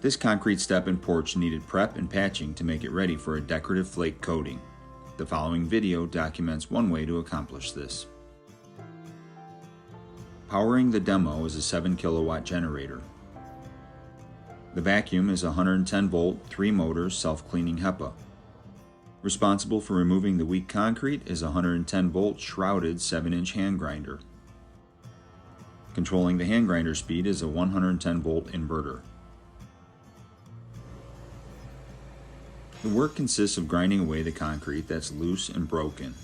This concrete step and porch needed prep and patching to make it ready for a decorative flake coating. The following video documents one way to accomplish this. Powering the demo is a 7 kilowatt generator. The vacuum is a 110 volt, 3 motors self-cleaning HEPA. Responsible for removing the weak concrete is a 110 volt shrouded 7-inch hand grinder. Controlling the hand grinder speed is a 110 volt inverter. The work consists of grinding away the concrete that's loose and broken.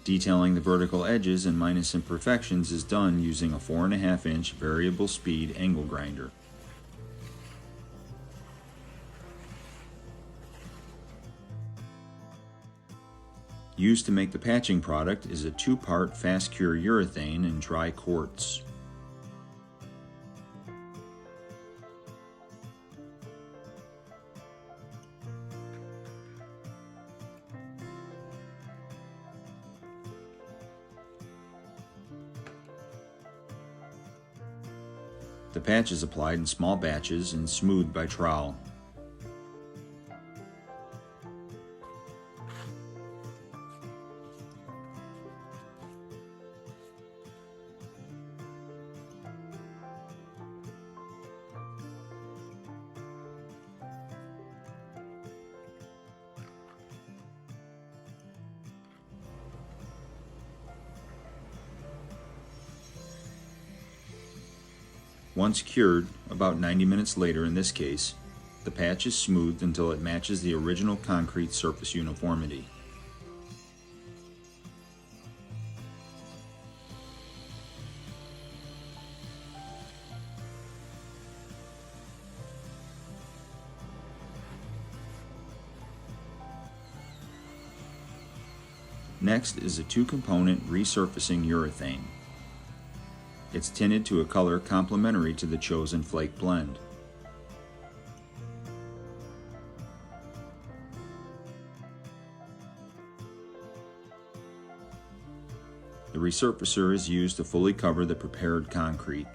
Detailing the vertical edges and minus imperfections is done using a 4.5-inch variable speed angle grinder. Used to make the patching product is a 2-part fast cure urethane and dry quartz. The patch is applied in small batches and smoothed by trowel. Once cured, about 90 minutes later in this case, the patch is smoothed until it matches the original concrete surface uniformity. Next is a 2-component resurfacing urethane. It's tinted to a color complementary to the chosen flake blend. The resurfacer is used to fully cover the prepared concrete.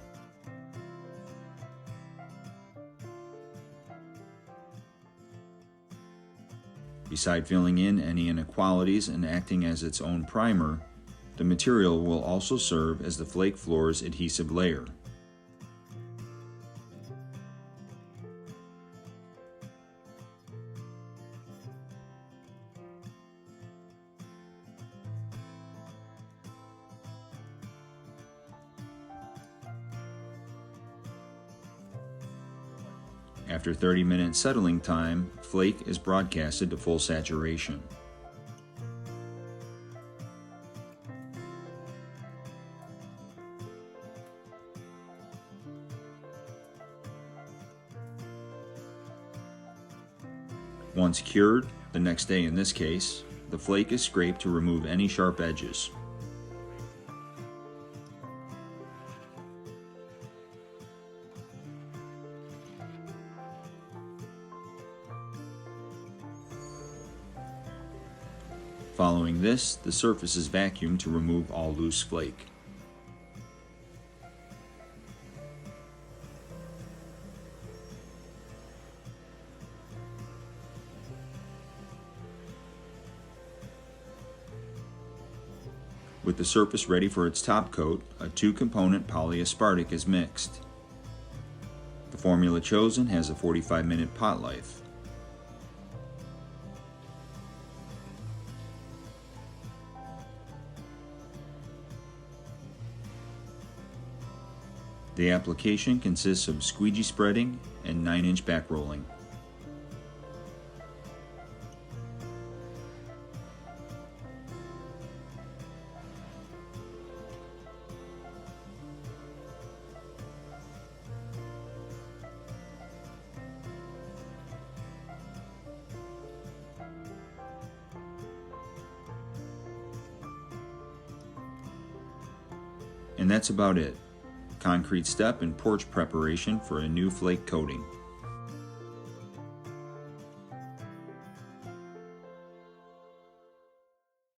Beside filling in any inequalities and acting as its own primer, the material will also serve as the flake floor's adhesive layer. After 30-minute settling time, flake is broadcasted to full saturation. Once cured, the next day in this case, the flake is scraped to remove any sharp edges. Following this, the surface is vacuumed to remove all loose flake. With the surface ready for its top coat, a 2-component polyaspartic is mixed. The formula chosen has a 45-minute pot life. The application consists of squeegee spreading and 9-inch back rolling. And that's about it. Concrete step and porch preparation for a new flake coating.